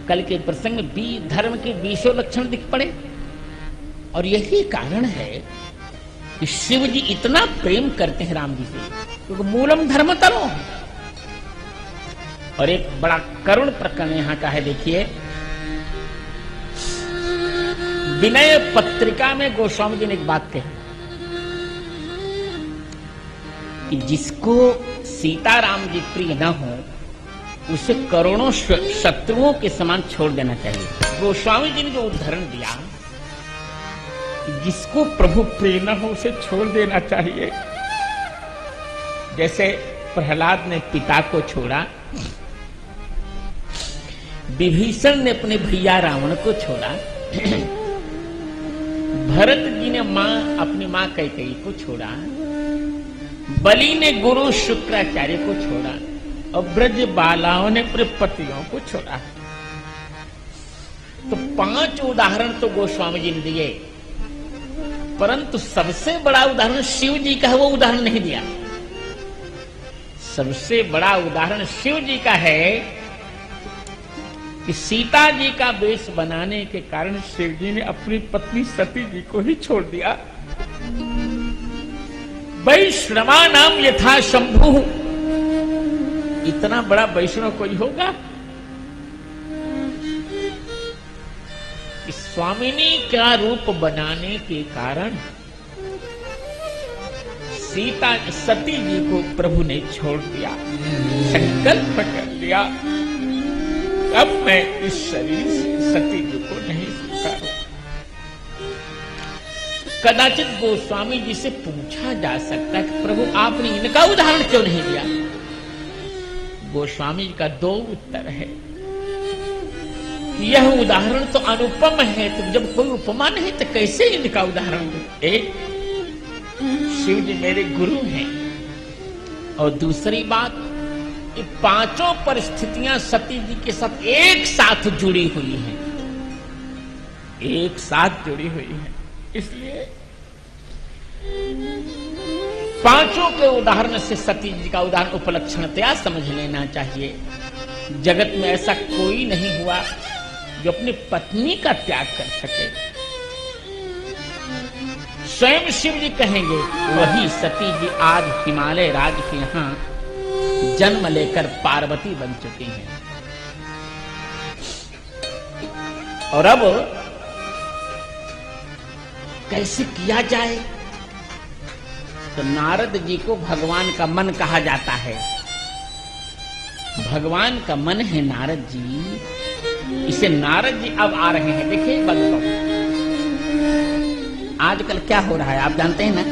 कल के प्रसंग में धर्म के 20 लक्षण दिख पड़े। और यही कारण है कि शिव जी इतना प्रेम करते हैं राम जी से, क्योंकि मूलम धर्म तरो। और एक बड़ा करुण प्रकरण यहां का है, देखिए विनय पत्रिका में गोस्वामी जी ने एक बात कही कि जिसको सीताराम जी प्रिय न हो उसे करोड़ों शत्रुओं के समान छोड़ देना चाहिए। गोस्वामी जी ने जो उदाहरण दिया कि जिसको प्रभु प्रिय न हो उसे छोड़ देना चाहिए, जैसे प्रहलाद ने पिता को छोड़ा, विभीषण ने अपने भैया रावण को छोड़ा, भरत जी ने अपनी मां कैकेयी को छोड़ा, बलि ने गुरु शुक्राचार्य को छोड़ा, और ब्रज बालाओं ने अपने पतियों को छोड़ा। तो 5 उदाहरण तो गोस्वामी जी ने दिए, परंतु सबसे बड़ा उदाहरण शिव जी का है, वो उदाहरण नहीं दिया। सबसे बड़ा उदाहरण शिव जी का है कि सीता जी का वेश बनाने के कारण शिव जी ने अपनी पत्नी सती जी को ही छोड़ दिया। वैष्णवानाम यथा शंभु, इतना बड़ा वैष्णव कोई होगा? स्वामिनी का रूप बनाने के कारण सीता सती जी को प्रभु ने छोड़ दिया, संकल्प कर लिया अब मैं इस शरीर से सती जी को नहीं स्वीकारूं। कदाचित गोस्वामी जी से पूछा जा सकता है कि प्रभु आपने इनका उदाहरण क्यों नहीं दिया? गोस्वामी जी का 2 उत्तर है। यह उदाहरण तो अनुपम है, तो जब कोई उपमा नहीं तो कैसे इनका उदाहरण दो? एक, शिव जी मेरे गुरु हैं, और दूसरी बात, ये 5 परिस्थितियां सती जी के साथ एक साथ जुड़ी हुई हैं, एक साथ जुड़ी हुई हैं। इसलिए 5 के उदाहरण से सती जी का उदाहरण उपलक्षणतया समझ लेना चाहिए। जगत में ऐसा कोई नहीं हुआ जो अपनी पत्नी का त्याग कर सके। स्वयं शिव जी कहेंगे, वही सती जी आज हिमालय राज के यहां जन्म लेकर पार्वती बन चुकी हैं। और अब कैसे किया जाए? तो नारद जी को भगवान का मन कहा जाता है। भगवान का मन है नारद जी, इसे नारद जी अब आ रहे हैं। देखिए एक बात बताओ, आजकल क्या हो रहा है आप जानते हैं ना?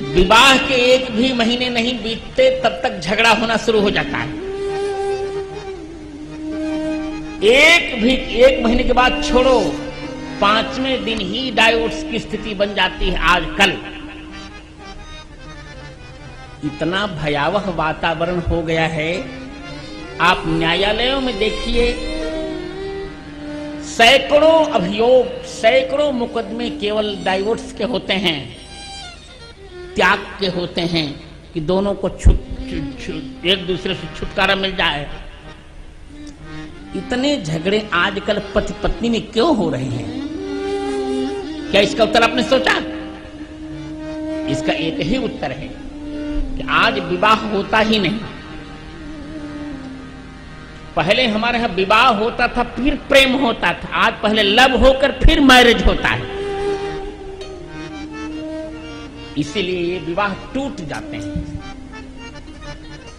विवाह के 1 भी महीने नहीं बीतते तब तक झगड़ा होना शुरू हो जाता है। 1 महीने के बाद छोड़ो, 5वें दिन ही डाइवोर्स की स्थिति बन जाती है आजकल। इतना भयावह वातावरण हो गया है। आप न्यायालयों में देखिए, सैकड़ों अभियोग, सैकड़ों मुकदमे केवल डाइवोर्स के होते हैं, त्याग के होते हैं कि दोनों को एक दूसरे से छुटकारा मिल जाए। इतने झगड़े आजकल पति पत्नी में क्यों हो रहे हैं? क्या इसका उत्तर आपने सोचा? इसका एक ही उत्तर है कि आज विवाह होता ही नहीं। पहले हमारे यहां विवाह होता था, फिर प्रेम होता था। आज पहले लव होकर फिर मैरिज होता है। इसीलिए ये विवाह टूट जाते हैं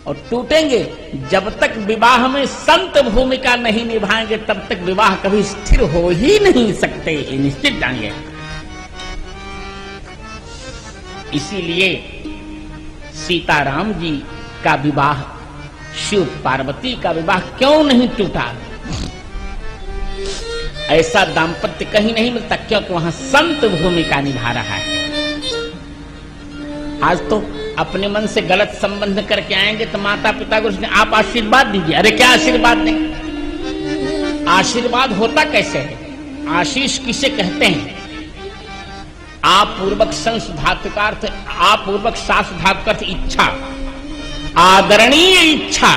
और टूटेंगे। जब तक विवाह में संत भूमिका नहीं निभाएंगे तब तक विवाह कभी स्थिर हो ही नहीं सकते, ये निश्चित जानिए। इसीलिए सीताराम जी का विवाह, शिव पार्वती का विवाह क्यों नहीं टूटा? ऐसा दाम्पत्य कहीं नहीं मिलता, क्योंकि वहां संत भूमिका निभा रहा है। आज तो अपने मन से गलत संबंध करके आएंगे तो माता पिता को आप आशीर्वाद दीजिए। अरे क्या आशीर्वाद दें? आशीर्वाद होता कैसे है? आशीष किसे कहते हैं? आप पूर्वक संस धातु का अर्थ, आप पूर्वक सास धातु का अर्थ इच्छा, आदरणीय इच्छा।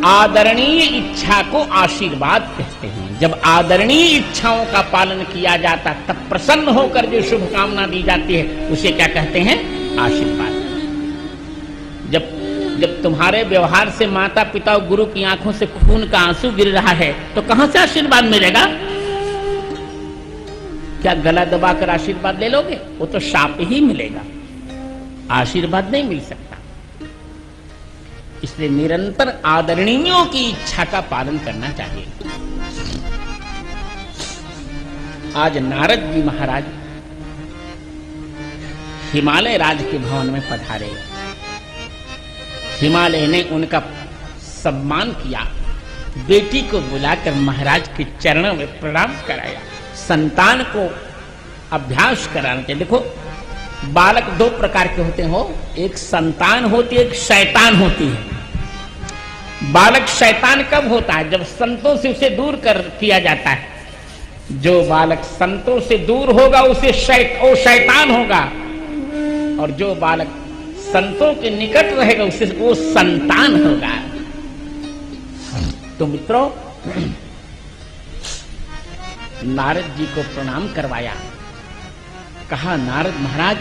आदरणीय इच्छा को आशीर्वाद कहते हैं। जब आदरणीय इच्छाओं का पालन किया जाता तब प्रसन्न होकर जो शुभकामना दी जाती है उसे क्या कहते हैं? आशीर्वाद। जब तुम्हारे व्यवहार से माता पिता और गुरु की आंखों से खून का आंसू गिर रहा है तो कहां से आशीर्वाद मिलेगा? क्या गला दबाकर आशीर्वाद ले लोगे? वो तो शाप ही मिलेगा, आशीर्वाद नहीं मिल सकता। इसलिए निरंतर आदरणीयों की इच्छा का पालन करना चाहिए। आज नारद जी महाराज हिमालय राज के भवन में पधारे। हिमालय ने उनका सम्मान किया, बेटी को बुलाकर महाराज के चरणों में प्रणाम कराया, संतान को अभ्यास कराना चाहिए। देखो, बालक दो प्रकार के होते हो, एक संतान होती है, एक शैतान होती है। बालक शैतान कब होता है? जब संतों से उसे दूर कर किया जाता है। जो बालक संतों से दूर होगा उसे वो शैतान होगा, और जो बालक संतों के निकट रहेगा उसे वो संतान होगा। तो मित्रों, नारद जी को प्रणाम करवाया, कहा नारद महाराज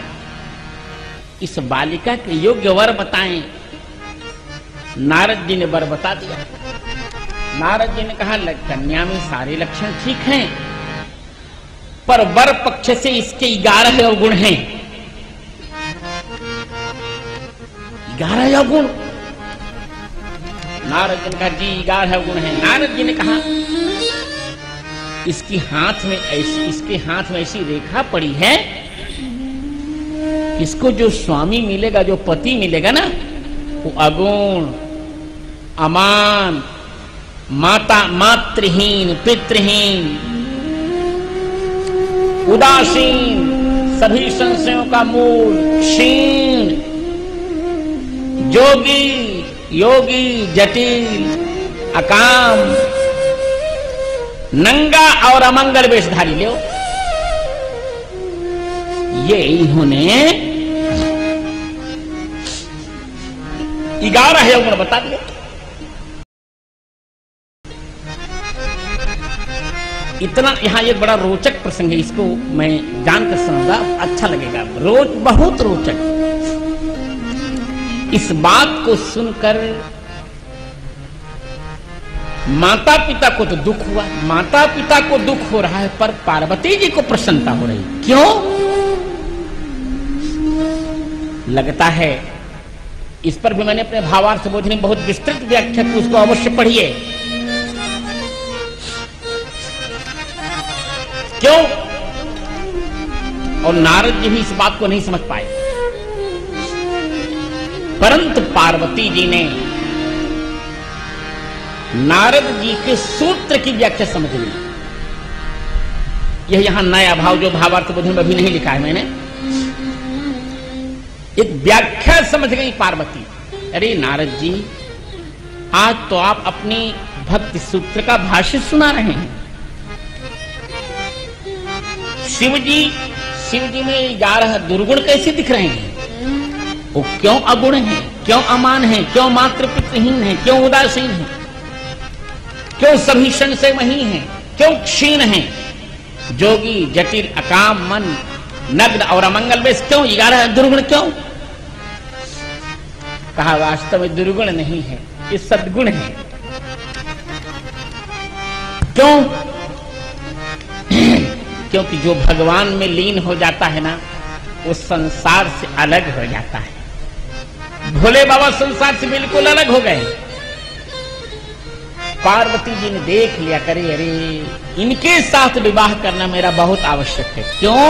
इस बालिका के योग्य वर बताएं। नारद जी ने वर बता दिया। नारद जी ने कहा कन्या में सारे लक्षण ठीक हैं, पर वर पक्ष से इसके 11 अवगुण हैं। 11 अवगुण? नारद जी ने कहा जी 11 अवगुण हैं। नारद जी ने कहा इसके हाथ में ऐसी रेखा पड़ी है, इसको जो स्वामी मिलेगा, जो पति मिलेगा ना, वो अगुण, अमान, मातृहीन, पितृहीन, उदासीन, सभी संशयों का मूल, क्षीण, योगी, जटिल, अकाम, नंगा और अमंगल वेशधारी। लो, ये इन्होंने 11 अवगुण बता दिए। इतना यहां एक बड़ा रोचक प्रसंग है, इसको मैं जानकर सुनाऊंगा, अच्छा लगेगा। बहुत रोचक। इस बात को सुनकर माता पिता को तो दुख हुआ, माता पिता को दुख हो रहा है, पर पार्वती जी को प्रसन्नता हो रही। क्यों? लगता है, इस पर भी मैंने अपने भावार्थ बोधनी बहुत विस्तृत व्याख्या की, उसको अवश्य पढ़िए। क्यों? और नारद जी भी इस बात को नहीं समझ पाए, परंतु पार्वती जी ने नारद जी के सूत्र की व्याख्या समझ ली। यह यहां नया भाव जो भावार्थ बोधन में अभी नहीं लिखा है मैंने, एक व्याख्या समझ गई पार्वती। अरे नारद जी, आज तो आप अपनी भक्ति सूत्र का भाष्य सुना रहे हैं। शिव जी में 11 दुर्गुण कैसे दिख रहे हैं? वो क्यों अगुण हैं, क्यों अमान हैं, क्यों मातृपितृहीन हैं, क्यों उदासीन हैं, क्यों सभी संशयमयी हैं, क्यों क्षीण हैं, जोगी, जटिल, अकाम, मन, नग्न और अमंगल वेश, क्यों 11 दुर्गुण? क्यों? कहा वास्तव में दुर्गुण नहीं है, ये सद्गुण है। क्यों? क्योंकि जो भगवान में लीन हो जाता है ना, वो संसार से अलग हो जाता है। भोले बाबा संसार से बिल्कुल अलग हो गए। पार्वती जी ने देख लिया, करे अरे इनके साथ विवाह करना मेरा बहुत आवश्यक है। क्यों?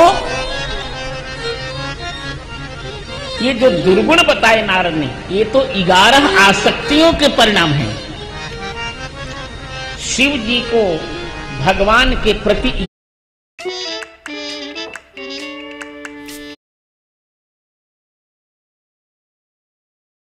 ये जो दुर्गुण बताए नारद ने, ये तो 11 आसक्तियों के परिणाम हैं। शिव जी को भगवान के प्रति